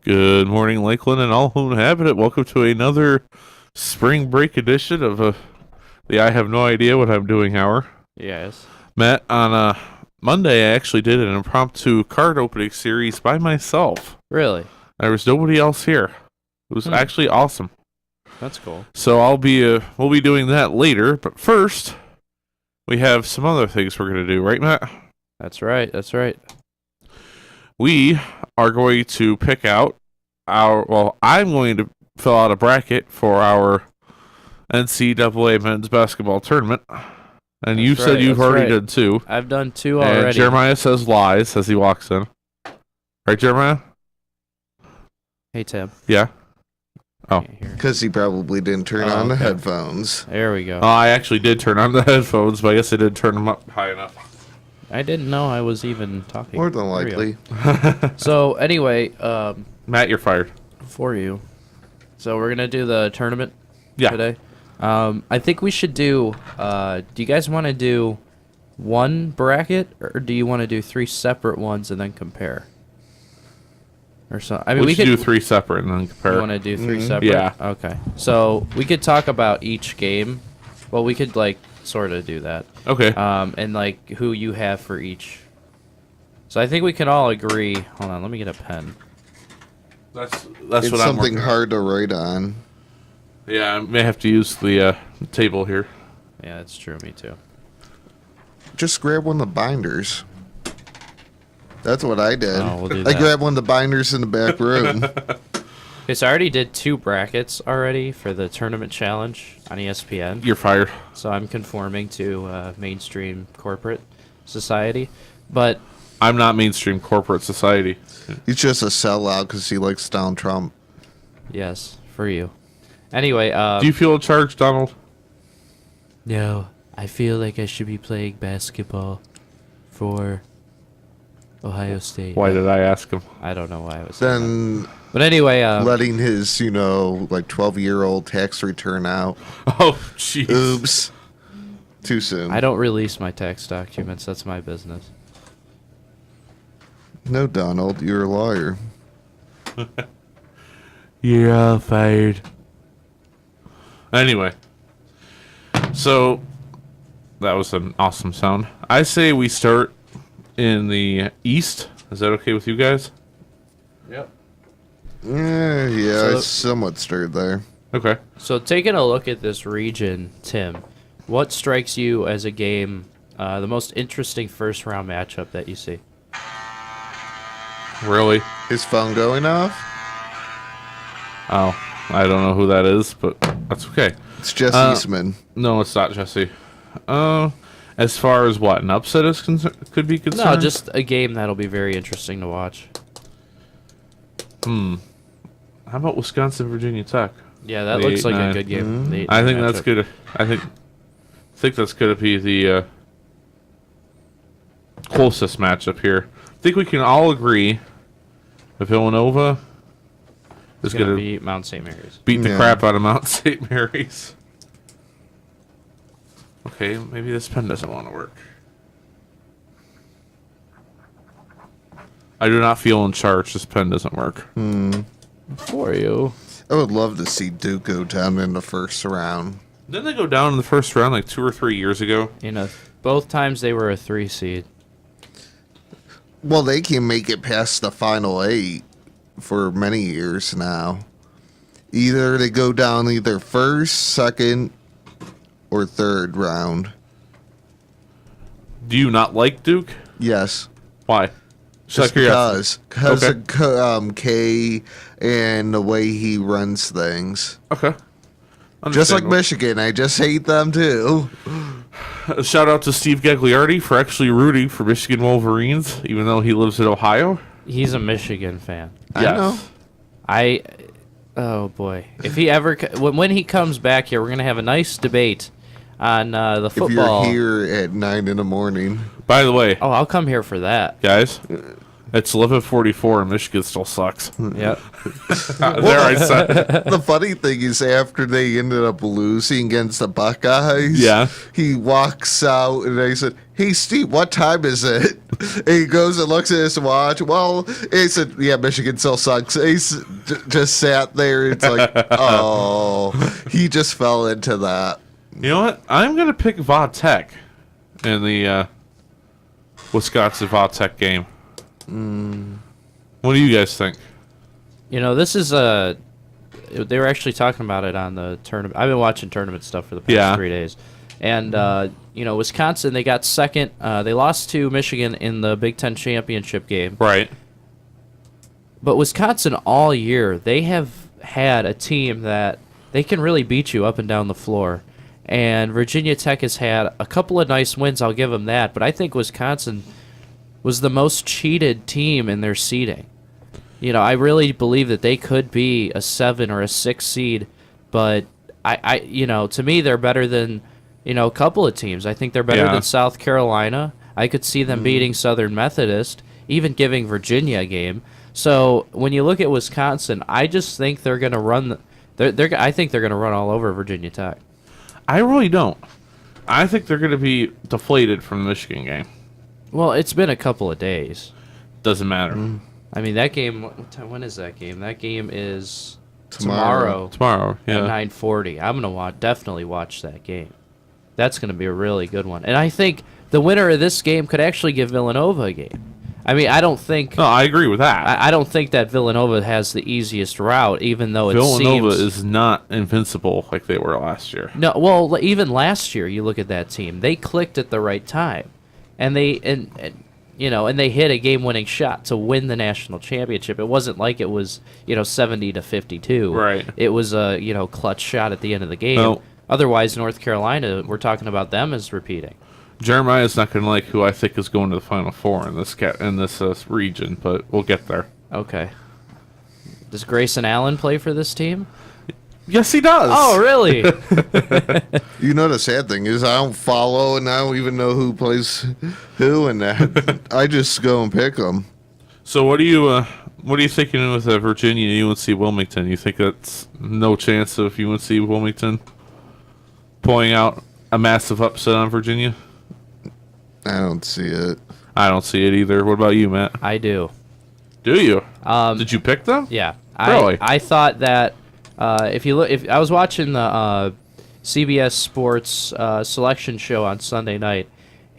Good morning, Lakeland, and all who inhabit it. Welcome to another spring break edition of the I have no idea what I'm doing hour. Yes. Matt, on Monday, I actually did an impromptu card opening series by myself. Really? There was nobody else here. It was actually awesome. That's cool. So we'll be doing that later, but first, we have some other things we're going to do, right, Matt? That's right. We are going to pick out I'm going to fill out a bracket for our NCAA men's basketball tournament. And you said you've already done two. I've done two already. And Jeremiah says lies as he walks in. Right, Jeremiah? Hey, Tim. Yeah? Oh. Because he probably didn't turn on the headphones. There we go. I actually did turn on the headphones, but I guess I didn't turn them up high enough. I didn't know I was even talking. More than likely. So, anyway, Matt, you're fired. for you. So, we're going to do the tournament Yeah. today. I think we should do you guys want to do one bracket, or do you want to do three separate ones and then compare? Or so, I mean, we could could do three separate and then compare. You want to do three separate? Yeah. Okay. So we could talk about each game. Well, we could sort of do that. Okay. And who you have for each. So I think we can all agree. Hold on, let me get a pen. That's It's what I'm something working on. hard to write on. Yeah, I may have to use the table here. Yeah, that's true. Me too. Just grab one of the binders. That's what I did. Oh, we'll do I that. grabbed one of the binders in the back room. Okay, so I already did two brackets already for the tournament challenge on ESPN. You're fired. So I'm conforming to mainstream corporate society, but I'm not mainstream corporate society. He's just a sellout because he likes Donald Trump. yes, for you. Anyway, Do you feel in charge, Donald? no, I feel like I should be playing basketball for Ohio State. Why did I ask him? I don't know why I was saying that. Then But anyway, letting his, 12-year-old tax return out. Oh, jeez. Oops. Too soon. I don't release my tax documents. That's my business. No, Donald, you're a lawyer. You're all fired. Anyway, so that was an awesome sound. I say we start in the east. Is that okay with you guys? Yep. Yeah, So- I somewhat stirred there. Okay. So taking a look at this region, Tim, what strikes you as a game, the most interesting first round matchup that you see? Really? His phone going off? Oh, I don't know who that is, but that's okay. It's Jesse Eastman. No, it's not Jesse. As far as what an upset is could be concerned. No, just a game that'll be very interesting to watch. How about Wisconsin, Virginia Tech? Yeah, that The looks like 8-9. a good game. The I think 8-9 that's matchup. good. I think that's going to be the closest matchup here. I think we can all agree that Villanova is It's going going to to beat Mount St. Mary's. beat the Yeah. crap out of Mount St. Mary's. Okay, maybe this pen doesn't want to work. I do not feel in charge. This pen doesn't work. For you. I would love to see Duke go down in the first round. Didn't they go down in the first round like 2 or 3 years ago? Both times they were a 3 seed. Well, they can make it past the final 8 for many years now. Either they go down either first, second, or third round. Do you not like Duke? Yes. Why? Just because Okay. of K and the way he runs things. Okay. Just like Understandable. Michigan, I just hate them too. Shout out to Steve Gagliardi for actually rooting for Michigan Wolverines, even though he lives in Ohio. He's a Michigan fan. I know. Oh boy, if he ever when he comes back here, we're gonna have a nice debate on the If football. you're here at 9 in the morning. By the way, Oh, I'll come here for that. guys, It's 11:44 and Michigan still sucks. Yep. There I said it. The funny thing is, after they ended up losing against the Buckeyes, Yeah. he walks out and I said, "Hey, Steve, what time is it?" And he goes and looks at his watch. Well, he said, "Yeah, Michigan still sucks." He just sat there. It's like, oh, he just fell into that. You know what? I'm going to pick Va Tech in the Wisconsin Va Tech game. What do you guys think? You know, this is they were actually talking about it on the tournament. I've been watching tournament stuff for the past 3 days. And, you know, Wisconsin, they got second. They lost to Michigan in the Big Ten championship game. Right. But Wisconsin all year, they have had a team that they can really beat you up and down the floor. And Virginia Tech has had a couple of nice wins, I'll give them that. But I think Wisconsin was the most cheated team in their seeding. You know, I really believe that they could be a 7 or a 6 seed, but I you know, to me they're better than, you know, a couple of teams. I think they're better than South Carolina. I could see them beating Southern Methodist, even giving Virginia a game. So when you look at Wisconsin, I just think they're going to run. I think they're going to run all over Virginia Tech. I really don't. I think they're going to be deflated from the Michigan game. Well, it's been a couple of days. Doesn't matter. I mean, that game. When is that game? That game is Tomorrow. Tomorrow, at yeah. 9:40. I'm gonna definitely watch that game. That's gonna be a really good one. And I think the winner of this game could actually give Villanova a game. I mean, I don't think. No, I agree with that. I don't think that Villanova has the easiest route, even though it Villanova seems. is not invincible like they were last year. No, well, even last year, you look at that team. They clicked at the right time, and they you know, and they hit a game-winning shot to win the national championship. It wasn't like it was, you know, 70-52. Right. It was a, you know, clutch shot at the end of the game. No. Otherwise, North Carolina, we're talking about them as repeating. Jeremiah's not going to like who I think is going to the Final Four in this region, but we'll get there. Okay. Does Grayson Allen play for this team? Yes, he does. Oh, really? You know, the sad thing is I don't follow and I don't even know who plays who, and that. I just go and pick them. So what are you thinking with Virginia UNC Wilmington? You think that's no chance of UNC Wilmington pulling out a massive upset on Virginia? I don't see it. I don't see it either. What about you, Matt? I do. Do you? Did you pick them? Yeah. Really? I thought that if I was watching the CBS Sports selection show on Sunday night,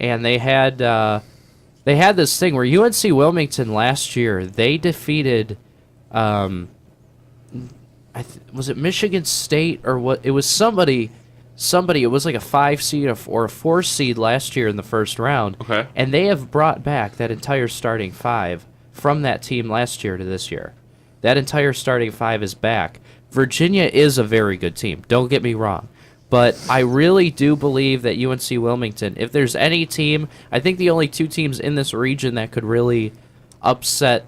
and they had this thing where UNC Wilmington last year they defeated, was it Michigan State or what? It was somebody. It was like a 5 seed or a 4 seed last year in the first round. Okay. And they have brought back that entire starting 5 from that team last year to this year. That entire starting 5 is back. Virginia is a very good team. Don't get me wrong. But I really do believe that UNC Wilmington, if there's any team, I think the only 2 teams in this region that could really upset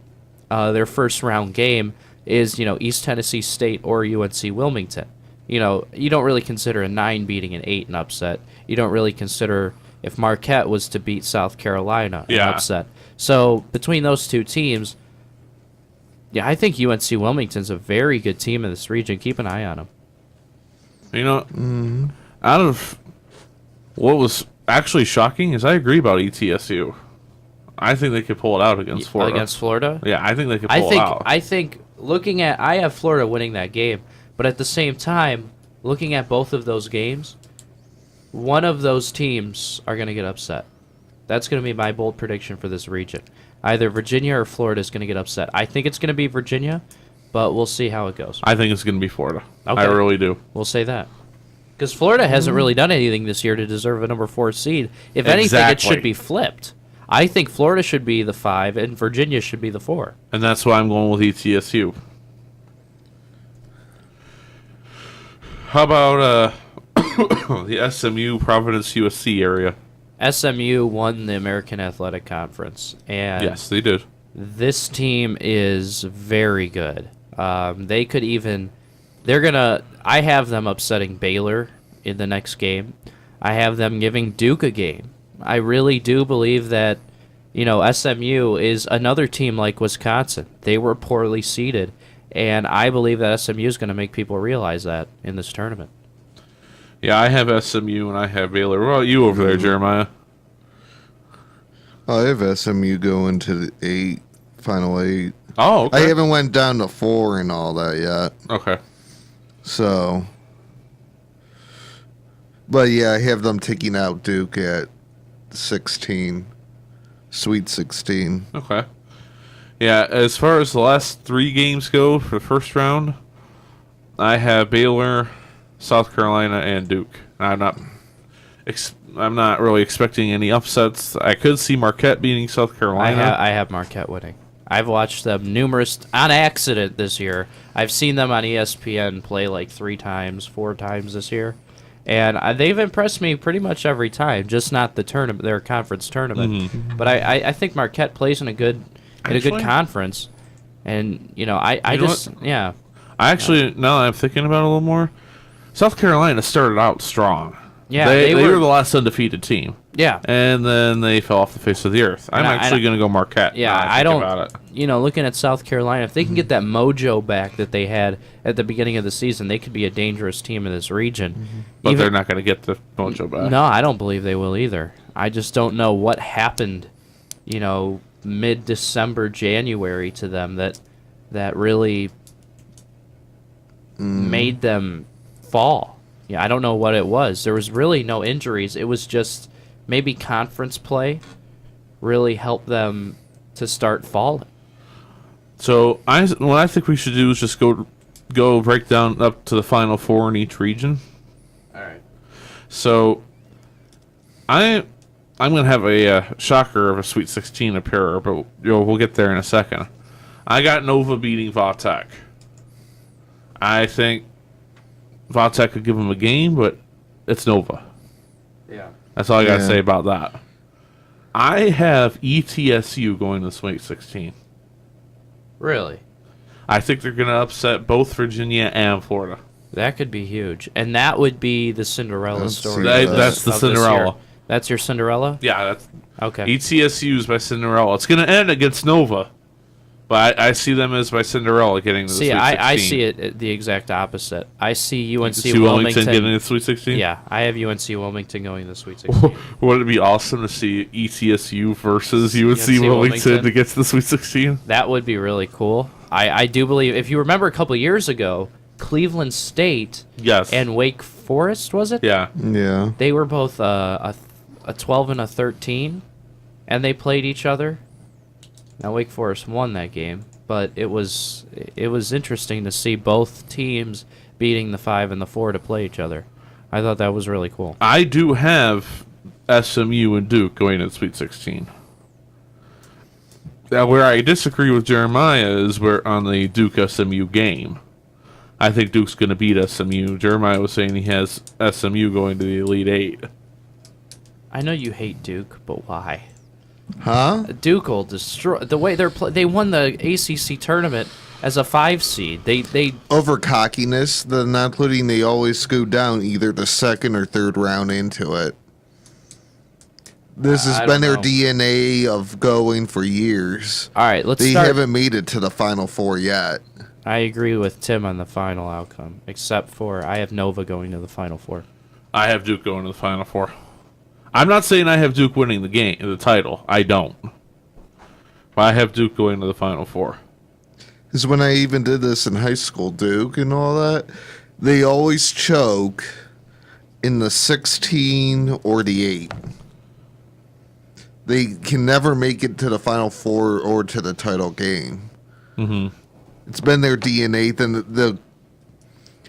their first round game is, you know, East Tennessee State or UNC Wilmington. You know, you don't really consider a 9 beating an 8 an upset. You don't really consider if Marquette was to beat South Carolina an upset. So between those 2 teams, yeah, I think UNC Wilmington's a very good team in this region. Keep an eye on them. You know, out of what was actually shocking is I agree about ETSU. I think they could pull it out against Florida. Against Florida? Yeah, I think they could pull it out. I think looking at, I have Florida winning that game, but at the same time, looking at both of those games, one of those teams are going to get upset. That's going to be my bold prediction for this region. Either Virginia or Florida is going to get upset. I think it's going to be Virginia, but we'll see how it goes. I think it's going to be Florida. Okay. I really do. We'll say that. Because Florida hasn't really done anything this year to deserve a number 4 seed. If anything, it should be flipped. I think Florida should be the 5 and Virginia should be the 4. And that's why I'm going with ETSU. How about the SMU Providence USC area? SMU won the American Athletic Conference, and Yes, they did. this team is very good. They could even, I have them upsetting Baylor in the next game. I have them giving Duke a game. I really do believe that, SMU is another team like Wisconsin. They were poorly seeded, and I believe that SMU is going to make people realize that in this tournament. Yeah, I have SMU and I have Baylor. What about you over there, Jeremiah? I have SMU going to the final 8. Oh, okay. I haven't went down to 4 and all that yet. Okay. So, but yeah, I have them taking out Duke at 16, Sweet 16. Okay. Yeah, as far as the last 3 games go for the first round, I have Baylor, South Carolina, and Duke. I'm not really expecting any upsets. I could see Marquette beating South Carolina. I have Marquette winning. I've watched them numerous on accident this year. I've seen them on ESPN play like 3 times, 4 times this year, and they've impressed me pretty much every time. Just not the tournament, their conference tournament. Mm-hmm. But I think Marquette plays in a good conference, and I actually, now that I'm thinking about it a little more, South Carolina started out strong. Yeah, they were the last undefeated team. Yeah, and then they fell off the face of the earth. I'm actually going to go Marquette. Yeah, I don't. About it. Looking at South Carolina, if they can get that mojo back that they had at the beginning of the season, they could be a dangerous team in this region. But they're not going to get the mojo back. No, I don't believe they will either. I just don't know what happened, mid-December, January to them that really made them fall. Yeah, I don't know what it was. There was really no injuries. It was just maybe conference play really helped them to start falling. So what I think we should do is just go break down up to the Final 4 in each region. All right. So I'm going to have a shocker of a Sweet 16 appearer, but we'll get there in a second. I got Nova beating Vautech. I think Vautech could give them a game, but it's Nova. Yeah. That's all I got to say about that. I have ETSU going to the Sweet 16. Really? I think they're going to upset both Virginia and Florida. That could be huge. And that would be the Cinderella story. That's the Cinderella. That's your Cinderella? Yeah, that's okay. ETSU's by Cinderella. It's going to end against Nova. But I see them as by Cinderella getting to the Sweet 16. I see it the exact opposite. I see UNC Wilmington getting to the Sweet 16? Yeah, I have UNC Wilmington going to the Sweet 16. Wouldn't it be awesome to see ETSU versus UNC Wilmington to get to the Sweet 16? That would be really cool. I do believe, if you remember a couple years ago, Cleveland State and Wake Forest, was it? Yeah. Yeah. They were both a 12 and a 13, and they played each other. Now Wake Forest won that game, but it was interesting to see both teams beating the 5 and the 4 to play each other. I thought that was really cool. I do have SMU and Duke going to the Sweet 16. Now, where I disagree with Jeremiah is on the Duke SMU game. I think Duke's going to beat SMU. Jeremiah was saying he has SMU going to the Elite 8. I know you hate Duke, but why? Huh? Duke will destroy the way they won the ACC tournament as a 5 seed. They over cockiness, not including they always scoot down either the second or third round into it. This has been their DNA of going for years. All right, they haven't made it to the Final 4 yet. I agree with Tim on the final outcome, except for I have Nova going to the Final 4. I have Duke going to the Final 4. I'm not saying I have Duke winning the title. I don't. But I have Duke going to the Final 4. Because when I even did this in high school, Duke and all that, they always choke in the 16 or the 8. They can never make it to the Final 4 or to the title game. Mm-hmm. It's been their DNA. Then the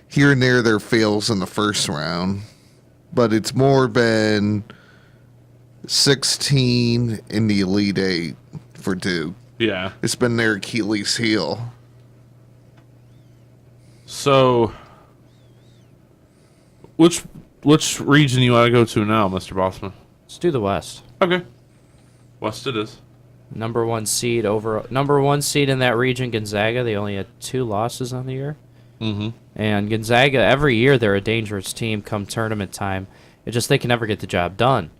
here and there fails in the first round. But it's more been 16 in the Elite 8 for Duke. Yeah. It's been their Achilles heel. So, which region you want to go to now, Mr. Bossman? Let's do the West. Okay. West it is. Number one seed in that region, Gonzaga. They only had 2 losses on the year. Mm-hmm. And Gonzaga, every year they're a dangerous team come tournament time. It's just they can never get the job done.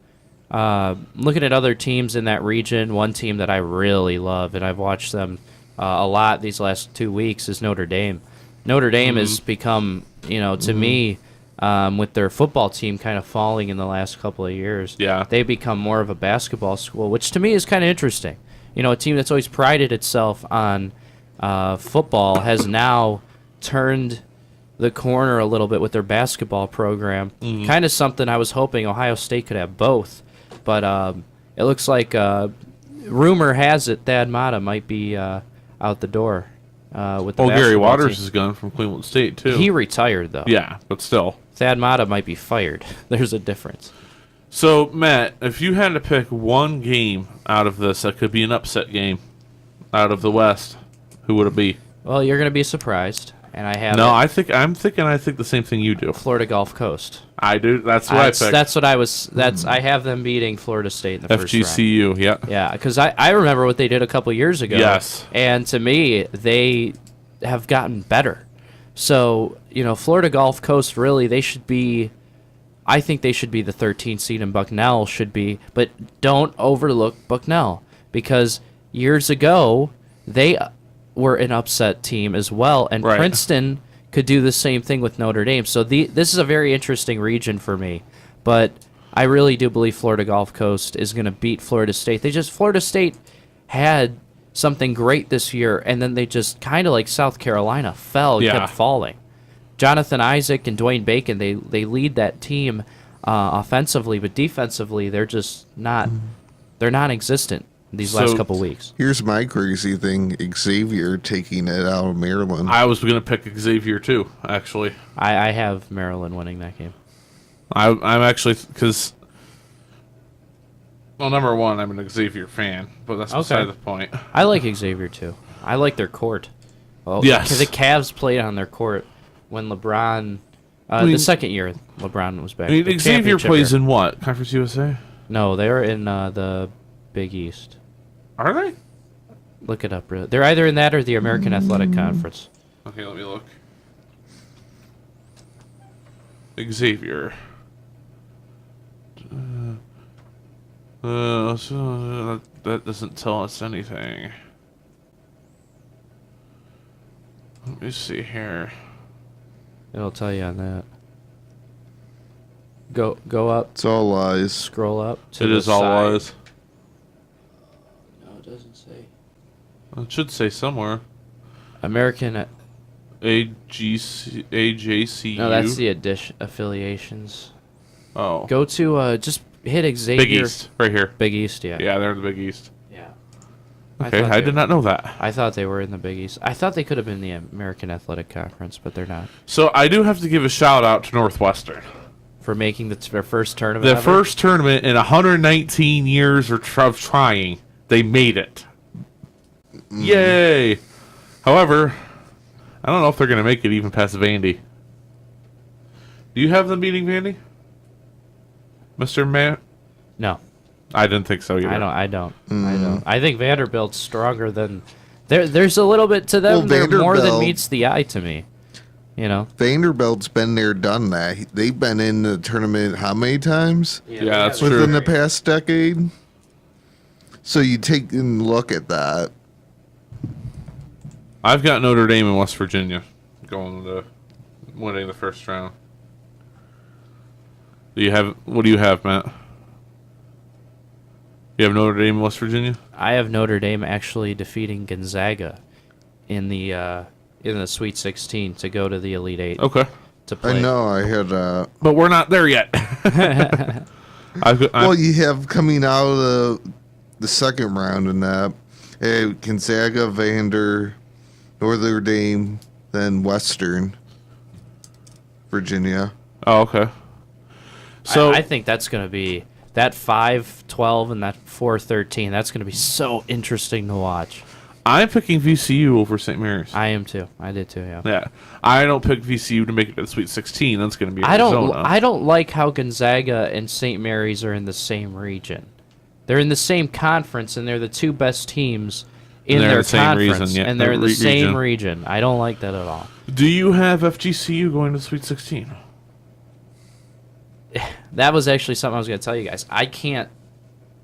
Looking at other teams in that region, one team that I really love, and I've watched them a lot these last 2 weeks, is Notre Dame. Notre Dame has become, to me, with their football team kind of falling in the last couple of years, they've become more of a basketball school, which to me is kind of interesting. A team that's always prided itself on football has now turned the corner a little bit with their basketball program. Kind of something I was hoping Ohio State could have both, but it looks like rumor has it Thad Matta might be out the door with the Gary basketball Waters team. is gone from Cleveland State too. He retired though. Yeah, but still. Thad Matta might be fired. There's a difference. So, Matt, if you had to pick one game out of this that could be an upset game out of the West, who would it be? Well, you're going to be surprised, and I have I think the same thing you do. Florida Gulf Coast. I do. That's what I picked. That's what I was. I have them beating Florida State in the first round. FGCU, yeah. Yeah, because I remember what they did a couple years ago. Yes. And to me, they have gotten better. So, Florida Gulf Coast, really, they should be. I think they should be the 13th seed, and Bucknell should be. But don't overlook Bucknell, because years ago they were an upset team as well, and Right. Princeton could do the same thing with Notre Dame. So this is a very interesting region for me. But I really do believe Florida Gulf Coast is going to beat Florida State. Florida State had something great this year, and then they just kind of like South Carolina fell, kept falling. Jonathan Isaac and Dwayne Bacon, they lead that team offensively, but defensively they're just not non-existent these last couple weeks. Here's my crazy thing: Xavier taking it out of Maryland. I was going to pick Xavier too, actually. I have Maryland winning that game. I'm actually, because, well, number one, I'm an Xavier fan, but that's beside the point. I like Xavier too. I like their court. Well, Yes. The Cavs played on their court when LeBron, the second year LeBron was back. I mean, The Xavier championship plays year. in what? Conference USA? No, they're in the Big East. Are they? Look it up. They're either in that or the American Athletic Conference. Okay, let me look. Xavier. So that doesn't tell us anything. Let me see here. It'll tell you on that. Go up. It's all lies. Scroll up. To It the is all side. lies. No, it doesn't say. It should say somewhere. American. AJCU. No, that's the affiliations. Oh. Go to just hit Xavier. Big East, right here. Big East, yeah. Yeah, they're in the Big East. Yeah. Okay, I did not know that. I thought they were in the Big East. I thought they could have been the American Athletic Conference, but they're not. So I do have to give a shout out to Northwestern. For making their first tournament. The ever? first tournament in 119 years of trying, they made it. Yay! However, I don't know if they're going to make it even past Vandy. Do you have them beating Vandy? Mr. Matt? No, I didn't think so either. I don't. I think Vanderbilt's stronger than. There's a little bit to them. Well, They're more than Vanderbilt- meets the eye to me. Vanderbilt's been there, done that. They've been in the tournament how many times? Yeah, that's Within true. the past decade. So you take and look at that. I've got Notre Dame and West Virginia going to winning the first round. What do you have, Matt? You have Notre Dame and West Virginia? I have Notre Dame actually defeating Gonzaga in the Sweet 16 to go to the Elite Eight. Okay. To play. I know I had But we're not there yet. well, you have coming out of the second round in that Gonzaga, Vander, Notre Dame, then Western Virginia. Oh, okay. So I think that's going to be that 5-12 and that 4-13. That's going to be so interesting to watch. I'm picking VCU over St. Mary's. I am too. I did too. Yeah. Yeah, I don't pick VCU to make it to the Sweet 16. That's going to be I Arizona. don't like how Gonzaga and St. Mary's are in the same region. They're in the same conference, and they're the two best teams in They're their the same conference, reason, yeah, and they're in the region. same region. I don't like that at all. Do you have FGCU going to the Sweet 16? That was actually something I was going to tell you guys. I can't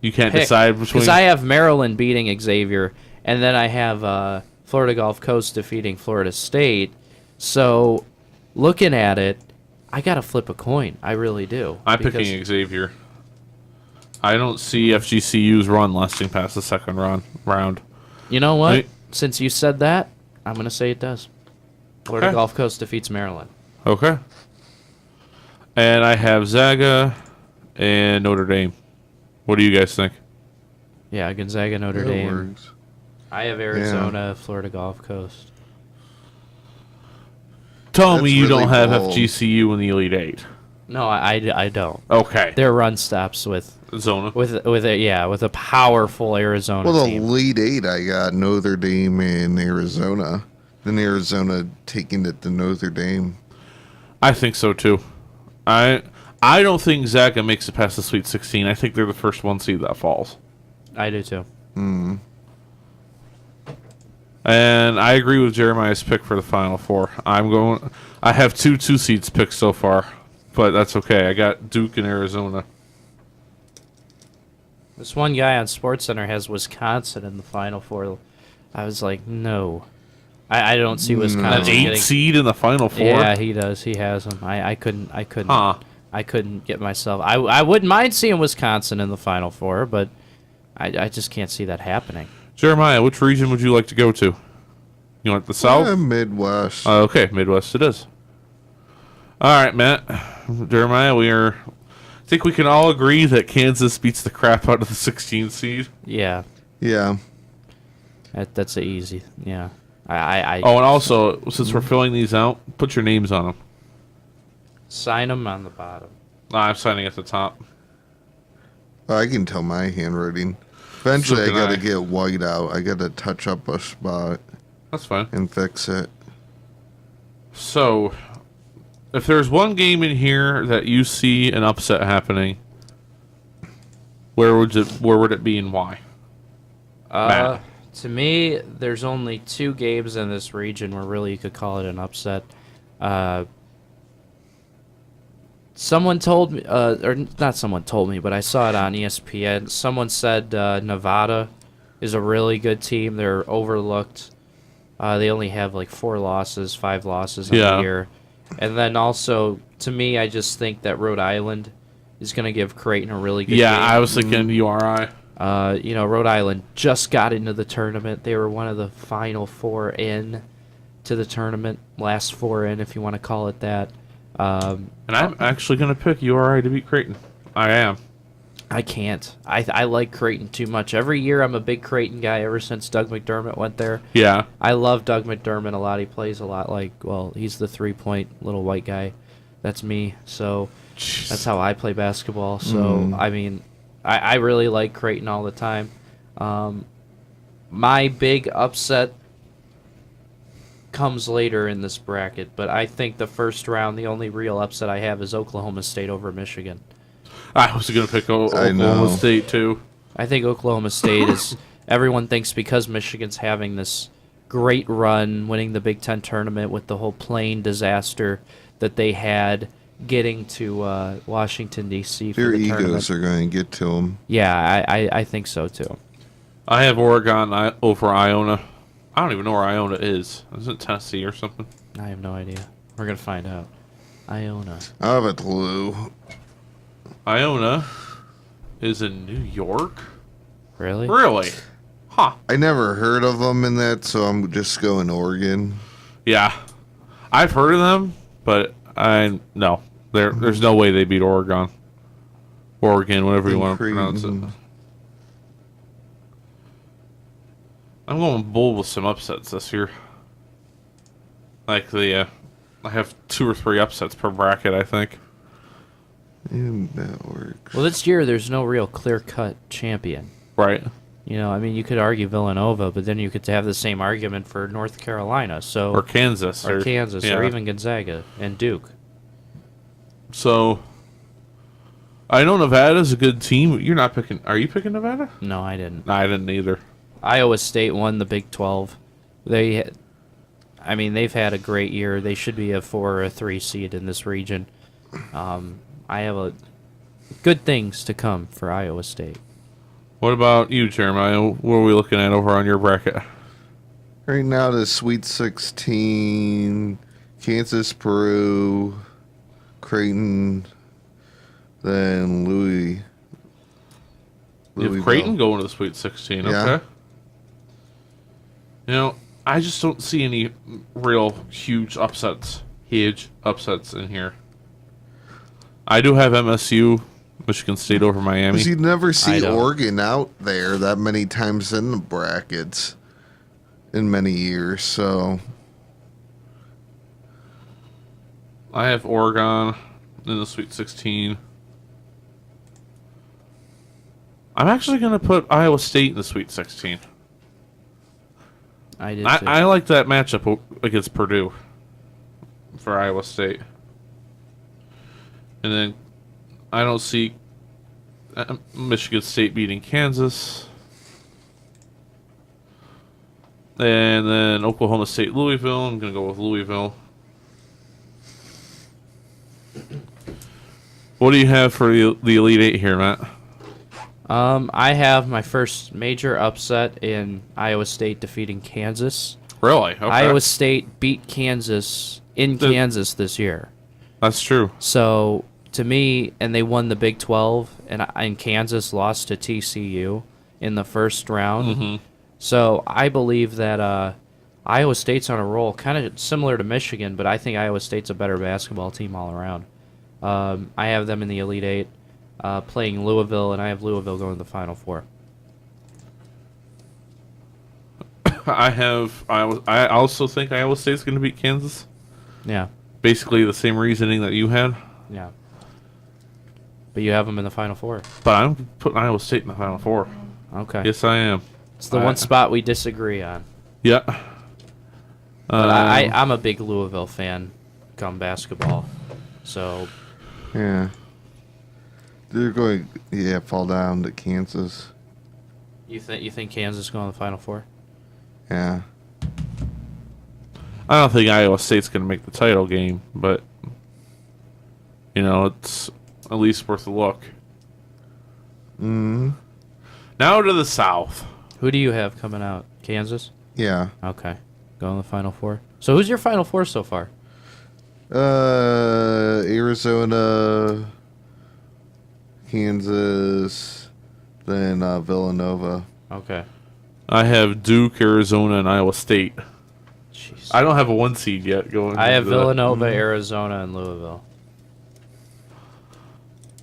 You can't decide between. Because I have Maryland beating Xavier, and then I have Florida Gulf Coast defeating Florida State. So, looking at it, I gotta flip a coin. I really do. I'm picking Xavier. I don't see FGCU's run lasting past the second round. You know what? Since you said that, I'm gonna say it does. Florida Gulf Coast defeats Maryland. Okay. And I have Zaga and Notre Dame. What do you guys think? Yeah, Gonzaga, Notre That Dame. works. I have Arizona, Florida Gulf Coast. Tell me you really don't have bold. FGCU in the Elite Eight. No, I don't. Okay. Their run stops with Zona. with a powerful Arizona Well, the team. lead 8, I got Notre Dame and Arizona. Then Arizona taking it to Notre Dame. I think so too. I don't think Zaga makes it past the Sweet 16. I think they're the first one seed that falls. I do too. And I agree with Jeremiah's pick for the Final Four. I have two seeds picked so far, but that's okay. I got Duke and Arizona. This one guy on SportsCenter has Wisconsin in the Final Four. I was like, no. I don't see Wisconsin An 8 getting... seed in the Final Four? Yeah, he does. He has them. I couldn't. Huh. I couldn't get myself. I wouldn't mind seeing Wisconsin in the Final Four, but I just can't see that happening. Jeremiah, which region would you like to go to? You want the South? Midwest. Okay, Midwest it is. All right, Matt. Jeremiah, I think we can all agree that Kansas beats the crap out of the 16 seed. Yeah, Yeah. that's a easy. Yeah, I Oh, and also, since we're filling these out, put your names on them. sign them on the bottom. I'm signing at the top. I can tell my handwriting. Eventually, I So can got to I. get white out. I got to touch up a spot That's fine. and fix it. So, if there's one game in here that you see an upset happening, where would it be and why? Matt. To me, there's only 2 games in this region where really you could call it an upset. Someone told me, or not someone told me, but I saw it on ESPN. Someone said Nevada is a really good team. They're overlooked. They only have like 5 losses on the year. And then also, to me, I just think that Rhode Island is going to give Creighton a really good game. I was thinking URI. Rhode Island just got into the tournament. They were one of the final 4 in to the tournament, last 4 in, if you want to call it that. And I'm actually going to pick URI to beat Creighton. I am. I can't. I like Creighton too much. Every year I'm a big Creighton guy ever since Doug McDermott went there. Yeah. I love Doug McDermott a lot. He plays a lot like, he's the 3-point little white guy. That's me. So that's how I play basketball. So, I mean, I really like Creighton all the time. My big upset comes later in this bracket, but I think the first round, the only real upset I have is Oklahoma State over Michigan. I was going to pick Oklahoma State, too. I think Oklahoma State is... Everyone thinks because Michigan's having this great run, winning the Big Ten tournament with the whole plane disaster that they had, getting to Washington, D.C. for Their the tournament. egos are going to get to them. Yeah, I think so, too. I have Oregon over Iona. I don't even know where Iona is. Is it Tennessee or something? I have no idea. We're going to find out. Iona. I have a clue. Iona is in New York? Really? Really? Huh. I never heard of them in that, so I'm just going Oregon. Yeah. I've heard of them, but no. There's no way they beat Oregon. Oregon, whatever you want to pronounce it. I'm going bold with some upsets this year. Like I have 2 or 3 upsets per bracket, I think. And that works. Well, this year there's no real clear-cut champion. Right. You know, I mean, you could argue Villanova, but then you could have the same argument for North Carolina, so Or Kansas. or Kansas, yeah. or even Gonzaga and Duke. So, I know Nevada's a good team. You're not picking... Are you picking Nevada? No, I didn't. No, I didn't either. Iowa State won the Big 12. They've had a great year. They should be a 4 or a 3 seed in this region. I have good things to come for Iowa State. What about you, Jeremiah? What are we looking at over on your bracket? Right now, the Sweet 16, Kansas, Peru, Creighton, then Louis. You have Creighton going to the Sweet 16, Yeah. okay. You know, I just don't see any real huge upsets in here. I do have MSU, Michigan State over Miami. Because you never I see don't. Oregon out there that many times in the brackets in many years, so I have Oregon in the Sweet 16. I'm actually going to put Iowa State in the Sweet 16. I did. I like that matchup against Purdue for Iowa State. And then I don't see Michigan State beating Kansas. And then Oklahoma State, Louisville. I'm going to go with Louisville. What do you have for the Elite Eight here, Matt? I have my first major upset in Iowa State defeating Kansas. Really? Okay. Iowa State beat Kansas in Kansas this year. That's true. So, to me, and they won the Big 12, and Kansas lost to TCU in the first round. Mm-hmm. So, I believe that Iowa State's on a roll, kind of similar to Michigan, but I think Iowa State's a better basketball team all around. I have them in the Elite Eight. Playing Louisville, and I have Louisville going to the Final Four. I also think Iowa State's going to beat Kansas. Yeah, Basically the same reasoning that you had. yeah. But you have them in the Final Four. But I'm putting Iowa State in the Final Four. Okay. Yes, I am. It's the one spot we disagree on. Yeah. But I'm a big Louisville fan come basketball. So, yeah. They're going fall down to Kansas. you think Kansas going to the Final Four? Yeah. I don't think Iowa State's going to make the title game, but it's at least worth a look. Mm. Now to the South. Who do you have coming out? Kansas? Yeah. Okay. Going to the Final Four. So who's your Final Four so far? Arizona, Kansas, then Villanova. Okay. I have Duke, Arizona, and Iowa State. Jeez. I don't have a 1 seed yet going. I have into that. Villanova, Arizona, and Louisville.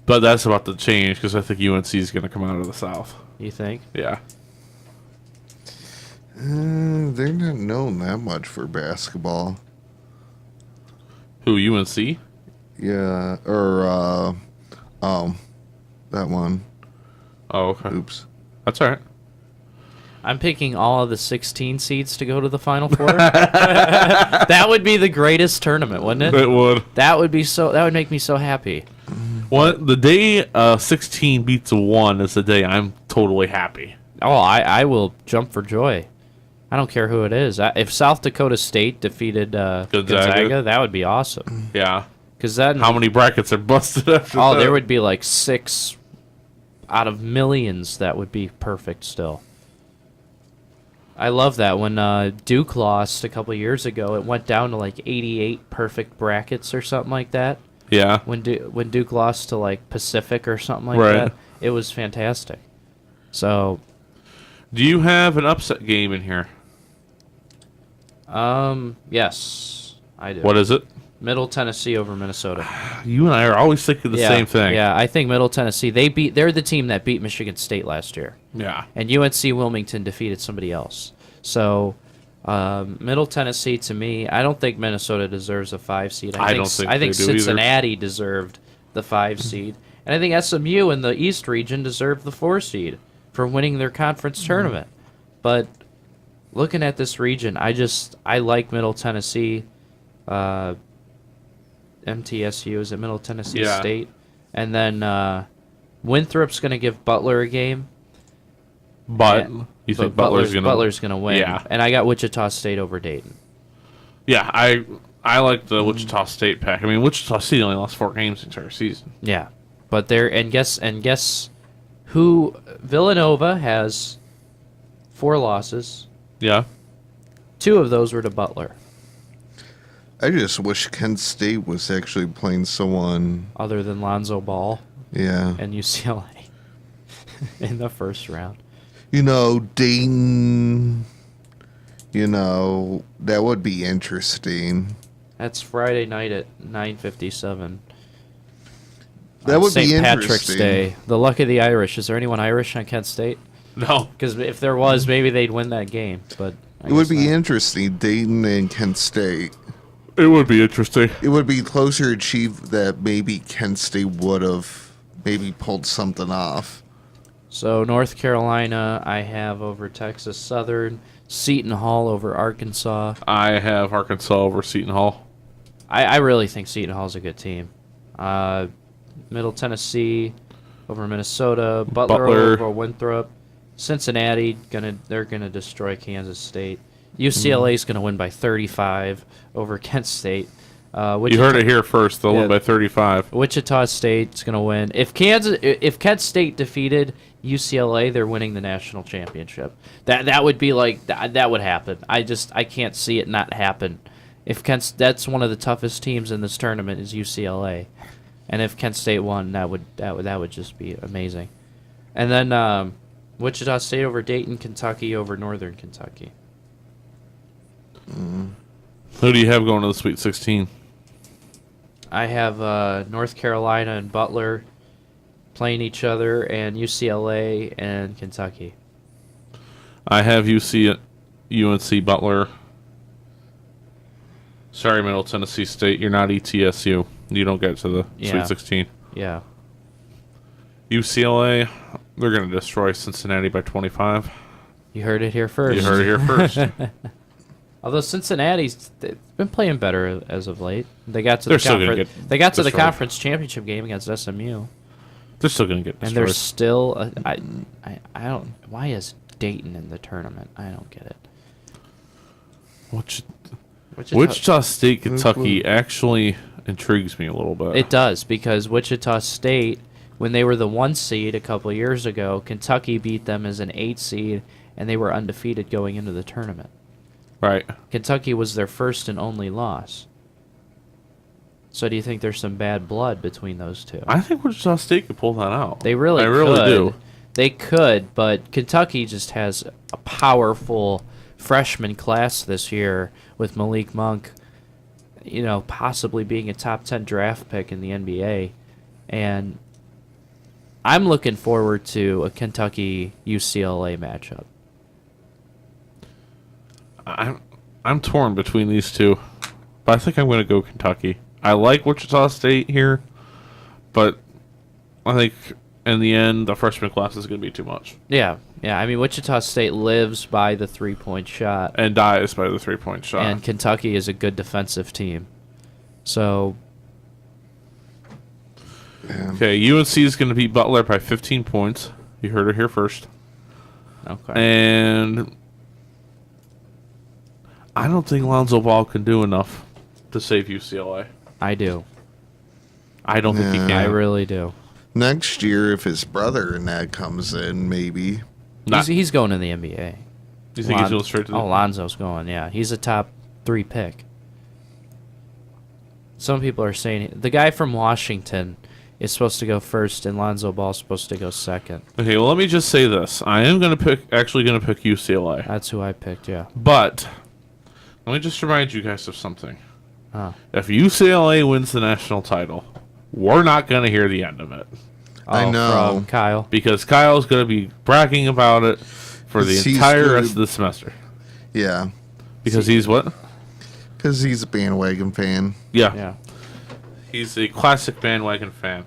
But that's about to change because I think UNC is going to come out of the South. You think? Yeah. They're not known that much for basketball. Who, UNC? Yeah, or that one. Oh, okay. Oops. That's all right. I'm picking all of the 16 seeds to go to the Final Four. That would be the greatest tournament, wouldn't it? It would. That would make me so happy. The day 16 beats a 1 is the day I'm totally happy. Oh, I will jump for joy. I don't care who it is. If South Dakota State defeated Gonzaga, that would be awesome. Yeah. Because then, How many brackets are busted after that? there would be like 6 out of millions that would be perfect still. I love that. When Duke lost a couple years ago, it went down to like 88 perfect brackets or something like that. Yeah. When Duke lost to like Pacific or something like Right. that, it was fantastic. So, Do you have an upset game in here? yes, I do. What is it? Middle Tennessee over Minnesota. You and I are always thinking the same thing. Yeah, I think Middle Tennessee. They're the team that beat Michigan State last year, Yeah. and UNC Wilmington defeated somebody else. So, Middle Tennessee to me, I don't think Minnesota deserves a 5 seed. I don't think I think they do either. Cincinnati deserved the 5 seed, and I think SMU in the East region deserved the 4 seed for winning their conference tournament. But looking at this region, I like Middle Tennessee. MTSU is at Middle Tennessee Yeah. State, and then Winthrop's going to give Butler a game. But Yeah. you think But Butler's going to win. Yeah. And I got Wichita State over Dayton. Yeah, I like the Wichita State pack. I mean, Wichita State only lost 4 games the entire season. Yeah, but guess who Villanova has 4 losses. Yeah. 2 of those were to Butler. I just wish Kent State was actually playing someone. Other than Lonzo Ball Yeah. and UCLA in the first round. Dayton. That would be interesting. That's Friday night at 9:57. That would be St. interesting. Patrick's Day. The luck of the Irish. Is there anyone Irish on Kent State? No. Because if there was, maybe they'd win that game. But It would be interesting, Dayton and Kent State. It would be interesting. It would be closer achieved that maybe Kent State would have maybe pulled something off. So North Carolina, I have over Texas Southern. Seton Hall over Arkansas. I have Arkansas over Seton Hall. I really think Seton Hall's a good team. Middle Tennessee over Minnesota. Butler over Winthrop. Cincinnati they're gonna destroy Kansas State. UCLA's gonna win by 35 over Kent State. You heard it here first. They'll win by 35. Wichita State's gonna win. If Kent State defeated UCLA, they're winning the national championship. That would be like that would happen. I can't see it not happen. If that's one of the toughest teams in this tournament is UCLA, and if Kent State won, that would just be amazing. And then Wichita State over Dayton, Kentucky over Northern Kentucky. Who do you have going to the Sweet 16? I have North Carolina and Butler playing each other, and UCLA and Kentucky. I have UNC Butler. Sorry, Middle Tennessee State. You're not ETSU. You don't get to the Sweet 16. Yeah. UCLA, they're going to destroy Cincinnati by 25. You heard it here first. You heard it here first. Although Cincinnati's they've been playing better as of late. They got to They're still gonna get They got to the destroyed. conference championship game against SMU. They're still going to get And destroyed. there's still I don't why is Dayton in the tournament? I don't get it. Wichita State, Kentucky actually intrigues me a little bit. It does, because Wichita State, when they were the 1 seed a couple of years ago, Kentucky beat them as an 8 seed, and they were undefeated going into the tournament. Right. Kentucky was their first and only loss. So do you think there's some bad blood between those two? I think Wichita State could pull that out. They really I could. really do. They could, but Kentucky just has a powerful freshman class this year with Malik Monk, possibly being a top 10 draft pick in the NBA. And I'm looking forward to a Kentucky-UCLA matchup. I'm torn between these two, but I think I'm going to go Kentucky. I like Wichita State here, but I think in the end the freshman class is going to be too much. Yeah. I mean, Wichita State lives by the three-point shot. And dies by the three-point shot. And Kentucky is a good defensive team. So, okay, UNC is going to beat Butler by 15 points. You heard it here first. okay. And I don't think Lonzo Ball can do enough to save UCLA. I do. I don't think he Yeah. can. I really do. Next year, if his brother and that comes in, maybe. He's going to the NBA. Do you think he's going straight to the... Oh, Lonzo's going, yeah. He's a top 3 pick. Some people are saying the guy from Washington is supposed to go first, and Lonzo Ball's supposed to go second. Okay, well, let me just say this. I am going to pick UCLA. That's who I picked, yeah. But let me just remind you guys of something. Huh. If UCLA wins the national title, we're not going to hear the end of it. I know. From Kyle. Because Kyle's going to be bragging about it for the He's entire gonna- rest of the semester. Yeah. Because he's what? Because he's a bandwagon fan. Yeah. He's a classic bandwagon fan.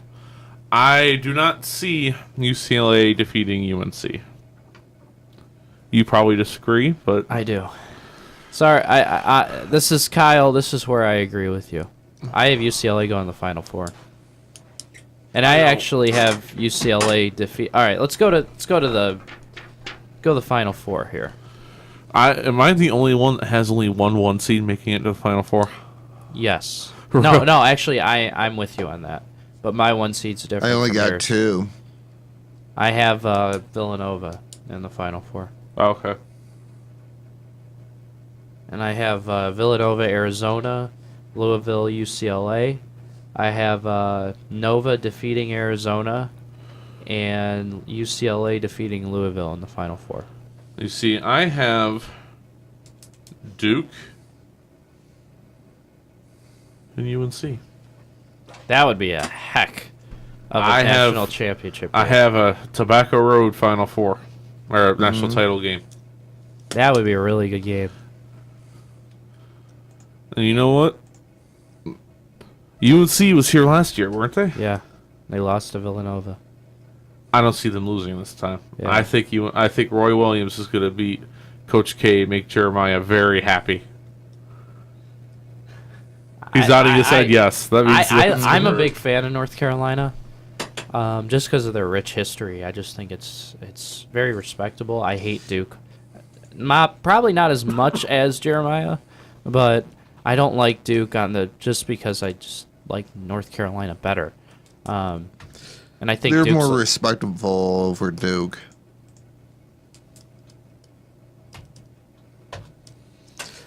I do not see UCLA defeating UNC. You probably disagree, but I do. Sorry, I this is Kyle. This is where I agree with you. I have UCLA going to the Final Four, and I actually have UCLA defeat. All right, let's go to the Final Four here. am I the only one that has only one seed making it to the Final Four? Yes. No. Actually, I'm with you on that. But my 1 seed's different. I only from got yours. 2. I have Villanova in the Final Four. Oh, okay. And I have Villanova, Arizona, Louisville, UCLA. I have Nova defeating Arizona, and UCLA defeating Louisville in the Final Four. You see, I have Duke and UNC. That would be a heck of a national championship game. I have a Tobacco Road Final Four, or a national title game. That would be a really good game. And you know what? UNC was here last year, weren't they? Yeah, they lost to Villanova. I don't see them losing this time. Yeah. I think Roy Williams is going to beat Coach K, make Jeremiah very happy. He's nodding his head yes. That means I'm a big fan of North Carolina, just because of their rich history. I just think it's very respectable. I hate Duke. Probably not as much as Jeremiah, but I don't like Duke just because I just like North Carolina better. And I think they're Duke's more respectable over Duke.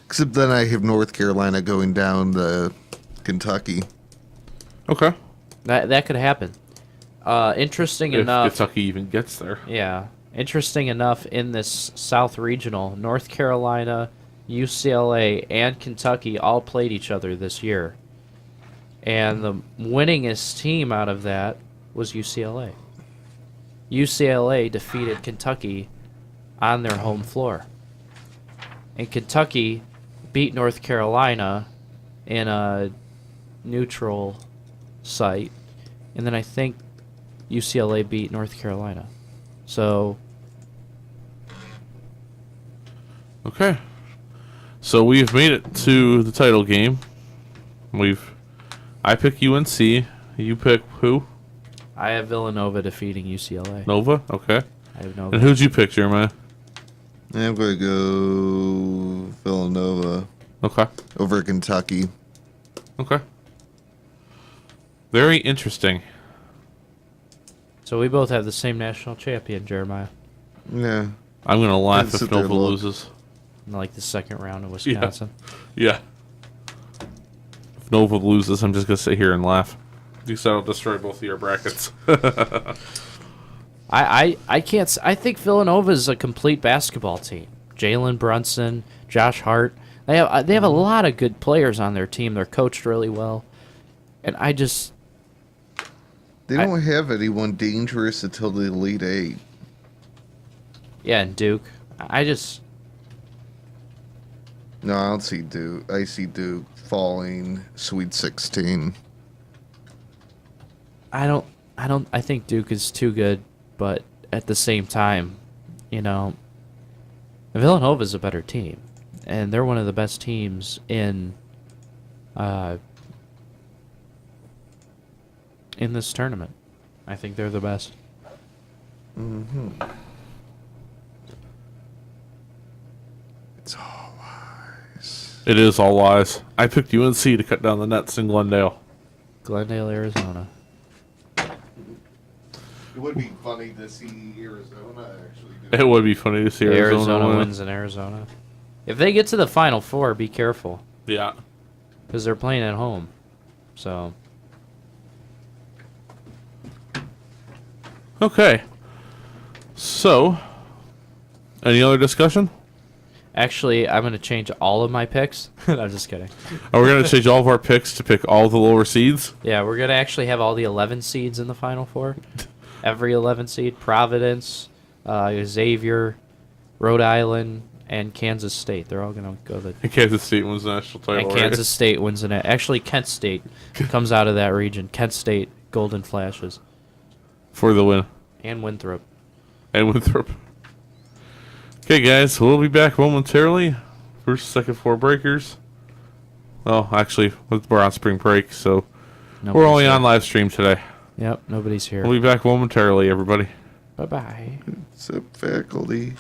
Except then I have North Carolina going down to Kentucky. Okay. That could happen. Interesting If enough. Kentucky even gets there. Yeah. Interesting enough, in this South Regional, North Carolina, UCLA, and Kentucky all played each other this year. And the winningest team out of that was UCLA. UCLA defeated Kentucky on their home floor. And Kentucky beat North Carolina in a neutral site. And then I think UCLA beat North Carolina. So... Okay. So we've made it to the title game. I pick UNC. You pick who? I have Villanova defeating UCLA. Nova? Okay. I have Nova. And who'd you pick, Jeremiah? I'm going to go Villanova Okay. over Kentucky. Okay. Very interesting. So we both have the same national champion, Jeremiah. Yeah. I'm going to laugh Sit if there, Nova look. loses. In like the second round of Wisconsin. Yeah. If Nova loses, I'm just going to sit here and laugh. At least I don't destroy both of your brackets. I can't. I think Villanova is a complete basketball team. Jalen Brunson, Josh Hart. They have a lot of good players on their team. They're coached really well, and I just They don't have anyone dangerous until the Elite Eight. yeah. And Duke. I just No, I don't see Duke. I see Duke falling Sweet 16. I think Duke is too good, but at the same time, Villanova is a better team, and they're one of the best teams in this tournament. I think they're the best. It's all lies. It is all lies. I picked UNC to cut down the nets in Glendale. Glendale, Arizona. It would be funny to see Arizona actually do It would be funny to see Arizona win. wins in Arizona. If they get to the Final Four, be careful, Yeah. because they're playing at home. So Okay. So, any other discussion? actually, I'm going to change all of my picks. No, I'm just kidding. Are we going to change all of our picks to pick all the lower seeds? Yeah, we're going to actually have all the 11 seeds in the Final Four. Every 11 seed. Providence, Xavier, Rhode Island, and Kansas State. They're all going to go the... Kansas State wins the national title. And right? Kansas State wins it. Actually, Kent State comes out of that region. Kent State, Golden Flashes. For the win. And Winthrop. And Winthrop. Okay, guys, we'll be back momentarily. First, second floor breakers. Well, actually, we're on spring break, so we're only on live stream today. Yep, nobody's here. We'll be back momentarily, everybody. Bye-bye. Except faculty.